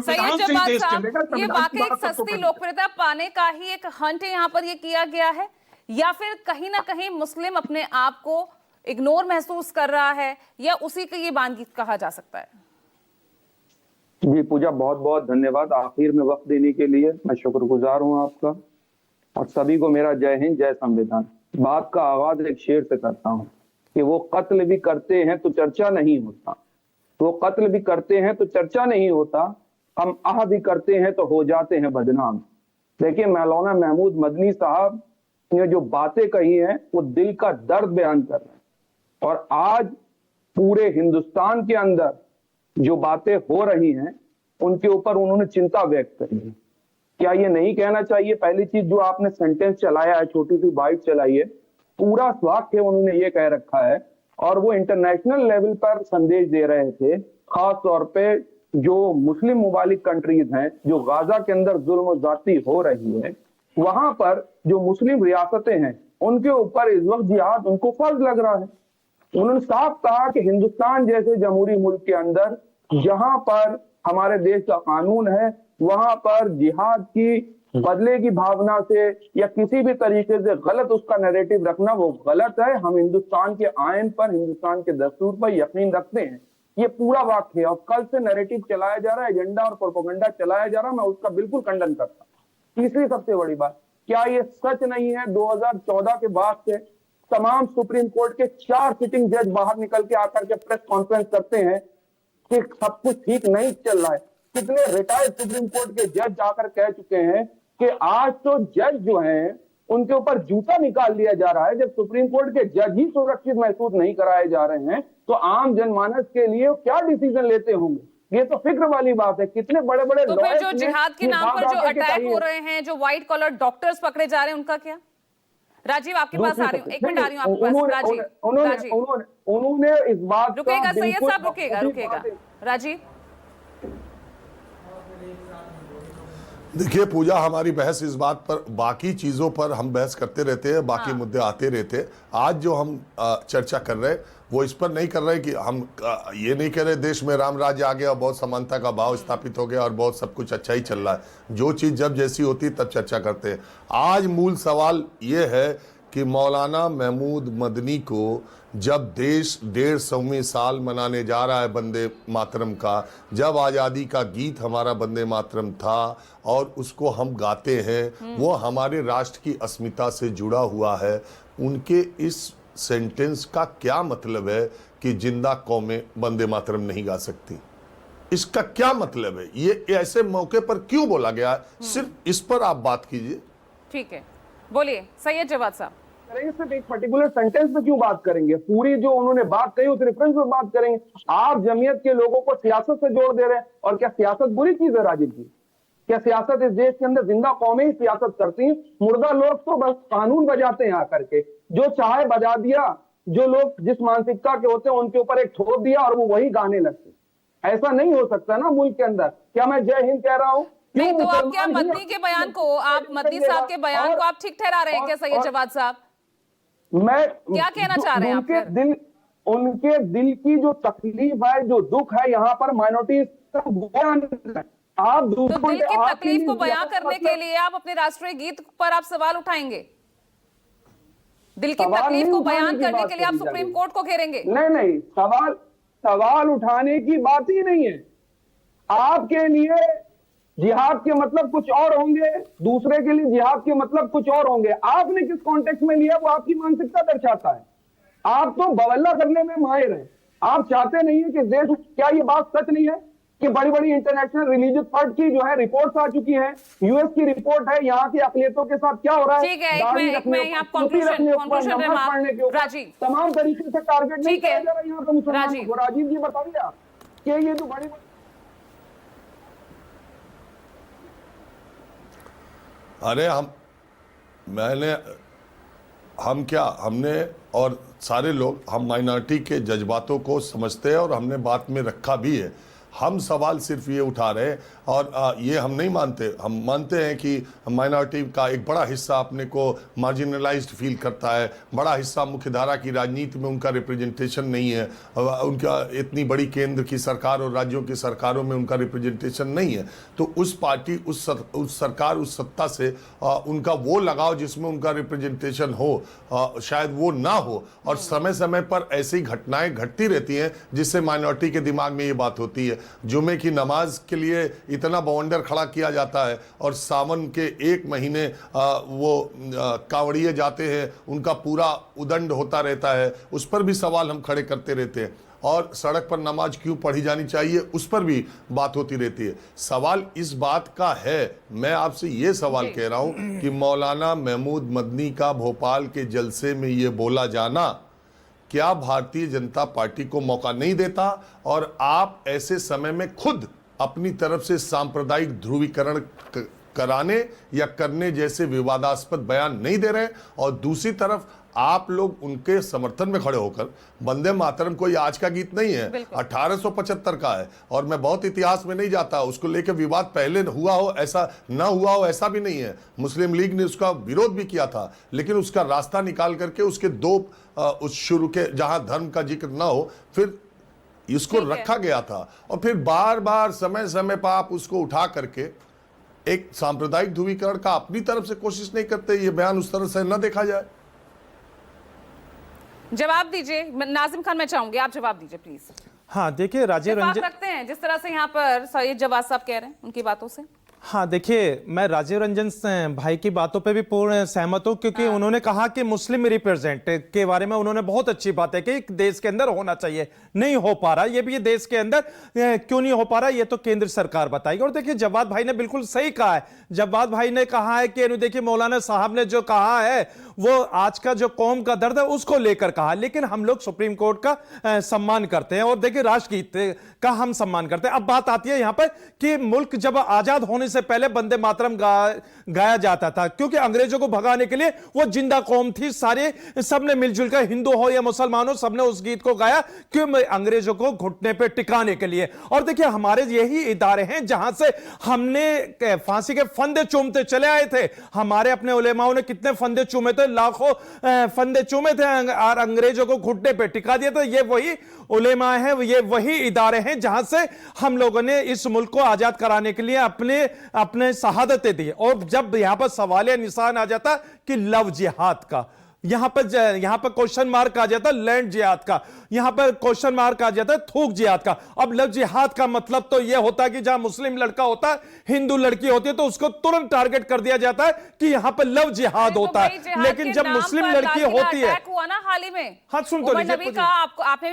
संविधान सैयद से ही जवाद देश साहब, चलेगा। ये संविधान की वाकई एक बात सबको सस्ती करनी लोकप्रियता पाने का ही एक हंट यहाँ पर ये किया गया है, या फिर कहीं ना कहीं मुस्लिम अपने आप को इग्नोर महसूस कर रहा है, या उसी का ये बानगी कहा जा सकता है? जी पूजा, बहुत बहुत धन्यवाद आखिर में वक्त देने के लिए। मैं शुक्रगुजार हूं आपका, और सभी को मेरा जय हिंद, जय संविधान। बात का आगाज एक शेर से करता हूं कि वो कत्ल भी करते हैं तो चर्चा नहीं होता, वो कत्ल भी करते हैं तो चर्चा नहीं होता, हम आह भी करते हैं तो हो जाते हैं बदनाम। देखिए, मौलाना महमूद मदनी साहब ने जो बातें कही हैं वो दिल का दर्द बयान कर रहे हैं, और आज पूरे हिंदुस्तान के अंदर जो बातें हो रही हैं उनके ऊपर उन्होंने चिंता व्यक्त करी है। क्या ये नहीं कहना चाहिए? पहली चीज, जो आपने सेंटेंस चलाया है, छोटी सी बाइट चलाई है, पूरा वाक्य उन्होंने ये कह रखा है, और वो इंटरनेशनल लेवल पर संदेश दे रहे थे, खास तौर पे जो मुस्लिम मुबालिक कंट्रीज हैं, जो गाजा के अंदर जुल्म जाती हो रही है, वहां पर जो मुस्लिम रियासतें हैं उनके ऊपर इस वक्त जिहाद उनको फर्ज लग रहा है। उन्होंने साफ कहा कि हिंदुस्तान जैसे जमहूरी मुल्क के अंदर, जहां पर हमारे देश का कानून है, वहां पर जिहाद की बदले की भावना से या किसी भी तरीके से गलत उसका नैरेटिव रखना वो गलत है। हम हिंदुस्तान के आयन पर, हिंदुस्तान के दस्तूर पर यकीन रखते हैं। ये पूरा वाक्य है, और कल से नैरेटिव चलाया जा रहा है, एजेंडा और प्रोपेगेंडा चलाया जा रहा है, मैं उसका बिल्कुल खंडन करता हूं। तीसरी सबसे बड़ी बात, क्या ये सच नहीं है 2014 के बाद से तमाम सुप्रीम कोर्ट के 4 सिटिंग जज बाहर निकल के आकर के प्रेस कॉन्फ्रेंस करते हैं कि सब कुछ ठीक नहीं चल रहा है? कितने रिटायर्ड सुप्रीम कोर्ट के जज जाकर कह चुके हैं कि आज तो जज जो हैं उनके ऊपर जूता निकाल लिया जा रहा है। जब सुप्रीम कोर्ट के जज ही सुरक्षित महसूस नहीं कराए जा रहे हैं तो आम जनमानस के लिए क्या डिसीजन लेते होंगे? ये तो फिक्र वाली बात है। कितने बड़े बड़े तो फिर जो जिहाद के नाम पर जो अटैक हो रहे हैं, जो व्हाइट कॉलर डॉक्टर्स पकड़े जा रहे हैं, उनका क्या? राजीव, आपके पास आ रही हूँ, एक मिनट आ रही हूँ आपके पास। राजीव, उन्होंने इस बात रुकेगा सैयद साहब, रुकेगा राजीव। देखिए पूजा, हमारी बहस इस बात पर, बाकी चीज़ों पर हम बहस करते रहते हैं, बाकी मुद्दे आते रहते हैं। आज जो हम चर्चा कर रहे हैं वो इस पर नहीं कर रहे कि हम ये नहीं कह रहे देश में राम राज्य आ गया, बहुत समानता का भाव स्थापित हो गया और बहुत सब कुछ अच्छा ही चल रहा है। जो चीज़ जब जैसी होती है तब चर्चा करते हैं। आज मूल सवाल ये है कि मौलाना महमूद मदनी को जब देश 150वें साल मनाने जा रहा है वंदे मातरम का, जब आज़ादी का गीत हमारा वंदे मातरम था और उसको हम गाते हैं, वो हमारे राष्ट्र की अस्मिता से जुड़ा हुआ है, उनके इस सेंटेंस का क्या मतलब है कि जिंदा कौमें वंदे मातरम नहीं गा सकती? इसका क्या मतलब है? ये ऐसे मौके पर क्यों बोला गया है? सिर्फ इस पर आप बात कीजिए। ठीक है, बोलिए सैयद जवाद साहब। सिर्फ एक पर्टिकुलर सेंटेंस पे क्यों बात करेंगे? पूरी जो उन्होंने बात कही उस रेफरेंस पे बात करेंगे। आप जमीयत के लोगों को सियासत से जोड़ दे रहे हैं। और क्या सियासत बुरी चीज है राजीव जी? क्या सियासत इस देश के अंदर जिंदा कौमें ही सियासत करती हैं? मुर्दा लोग तो बस कानून बजाते हैं आकर के, जो चाहे बजा दिया, जो लोग जिस मानसिकता के होते हैं उनके ऊपर एक थोप दिया और वो वही गाने लगते। ऐसा नहीं हो सकता ना मुल्क के अंदर। क्या मैं जय हिंद कह रहा हूं? नहीं तो आप क्या मदनी के बयान को, आप मदनी साहब के बयान को आप ठीक ठहरा रहे हैं क्या सैयद जवाद साहब? मैं क्या कहना चाह रहे हैं आप? उनके दिल की जो तकलीफ है, जो दुख है, यहाँ पर माइनॉरिटी आप तो दिल की तकलीफ को बयां करने के लिए आप अपने राष्ट्रीय गीत पर आप सवाल उठाएंगे? दिल की तकलीफ को बयान करने के लिए आप सुप्रीम कोर्ट को घेरेंगे? नहीं, सवाल उठाने की बात ही नहीं है। आपके लिए जिहाद के मतलब कुछ और होंगे, दूसरे के लिए जिहाद के मतलब कुछ और होंगे। आपने किस कॉन्टेक्स्ट में लिया वो आपकी मानसिकता दर्शाता है। आप तो बवल्ला करने में माहिर हैं। आप चाहते नहीं है कि देश, क्या ये बात सच नहीं है कि बड़ी बड़ी इंटरनेशनल रिलीजियस फंड की जो है रिपोर्ट्स आ चुकी हैं, यूएस की रिपोर्ट है, यहाँ की अकलियतों के साथ क्या हो रहा है, ठीक है, एक में आप कंक्लूजन राजीव, तमाम तरीके से टारगेट नहीं किया जा रहा है यहाँ पर मुसलमानों को। राजीव जी बताइए आप कि ये जो बड़ी अरे हमने और सारे लोग, हम माइनॉरिटी के जज्बातों को समझते हैं और हमने बात में रखा भी है। हम सवाल सिर्फ ये उठा रहे हैं और ये हम नहीं मानते, हम मानते हैं कि माइनॉरिटी का एक बड़ा हिस्सा अपने को मार्जिनलाइज्ड फील करता है, बड़ा हिस्सा मुख्यधारा की राजनीति में उनका रिप्रेजेंटेशन नहीं है, उनका इतनी बड़ी केंद्र की सरकार और राज्यों की सरकारों में उनका रिप्रेजेंटेशन नहीं है। तो उस पार्टी, उस सरकार, उस सत्ता से उनका वो लगाव जिसमें उनका रिप्रेजेंटेशन हो, शायद वो ना हो। और समय समय पर ऐसी घटनाएं घटती रहती हैं जिससे माइनॉरिटी के दिमाग में ये बात होती है। जुमे की नमाज के लिए इतना बवंडर खड़ा किया जाता है और सावन के 1 महीने वो कांवड़िए जाते हैं, उनका पूरा उदंड होता रहता है, उस पर भी सवाल हम खड़े करते रहते हैं। और सड़क पर नमाज क्यों पढ़ी जानी चाहिए उस पर भी बात होती रहती है। सवाल इस बात का है, मैं आपसे ये सवाल कह रहा हूं कि मौलाना महमूद मदनी का भोपाल के जलसे में ये बोला जाना क्या भारतीय जनता पार्टी को मौका नहीं देता? और आप ऐसे समय में खुद अपनी तरफ से सांप्रदायिक ध्रुवीकरण कराने या करने जैसे विवादास्पद बयान नहीं दे रहे? और दूसरी तरफ आप लोग उनके समर्थन में खड़े होकर, वंदे मातरम कोई आज का गीत नहीं है, 1875 का है, और मैं बहुत इतिहास में नहीं जाता, उसको लेकर विवाद पहले हुआ हो ऐसा, ना हुआ हो ऐसा भी नहीं है। मुस्लिम लीग ने उसका विरोध भी किया था, लेकिन उसका रास्ता निकाल करके उसके दो उस शुरू के जहां धर्म का जिक्र ना हो, फिर इसको रखा गया था। और फिर बार बार समय समय पर आप उसको उठा करके एक सांप्रदायिक ध्रुवीकरण का अपनी तरफ से कोशिश नहीं करते। ये बयान उस तरह से न देखा जाए। जवाब दीजिए नाजिम खान, मैं चाहूंगी आप जवाब दीजिए प्लीज। हाँ देखिए, राजीव रंजन रखते हैं जिस तरह से यहाँ पर सैयद जवाद साहब कह रहे हैं उनकी बातों से। हाँ देखिए, मैं राजीव रंजन भाई की बातों पे भी पूर्ण सहमत हूँ, क्योंकि उन्होंने कहा कि मुस्लिम रिप्रेजेंट के बारे में उन्होंने बहुत अच्छी बात है कि देश के अंदर होना चाहिए, नहीं हो पा रहा। ये भी देश के अंदर क्यों नहीं हो पा रहा, ये तो केंद्र सरकार बताएगी। और देखिए, जवाद भाई ने बिल्कुल सही कहा है। जवाद भाई ने कहा है कि देखिए, मौलाना साहब ने जो कहा है वो आज का जो कौम का दर्द है उसको लेकर कहा, लेकिन हम लोग सुप्रीम कोर्ट का सम्मान करते हैं और देखिए राष्ट्रगीत का हम सम्मान करते हैं। अब बात आती है यहां पर कि मुल्क जब आजाद होने से पहले वंदे मातरम गाया जाता था, क्योंकि अंग्रेजों को भगाने के लिए वो जिंदा कौम थी, सारे सबने मिलजुल कर, हिंदू हो या मुसलमान हो, सबने उस गीत को गाया क्यों? अंग्रेजों को घुटने पे टिकाने के लिए। और देखिए, हमारे यही इदारे हैं जहां से हमने फांसी के फंदे चूमते चले आए थे। हमारे अपने उलेमाओं ने कितने फंदे चूमे थे, लाखों फंदे चूमे थे और अंग्रेजों को घुटने पे टिका दिया था। ये वही उलेमा है, ये वही इदारे हैं जहां से हम लोगों ने इस मुल्क को आजाद कराने के लिए अपने शहादतें दी। और जब यहां पर सवाल निशान आ जाता कि लव जिहाद का, यहां पर क्वेश्चन मार्क आ जाता लैंड जिहाद का, यहां पर क्वेश्चन मार्क आ जाता है थूक जिहाद का। अब लव जिहाद का मतलब तो यह होता है कि जहां मुस्लिम लड़का होता है, हिंदू लड़की होती है, तो उसको तुरंत टारगेट कर दिया जाता है कि यहां पर लव जिहाद होता है। लेकिन जब मुस्लिम लड़की होती है, हुआ ना हाल ही में, हाँ सुन तो लीजिए, आपने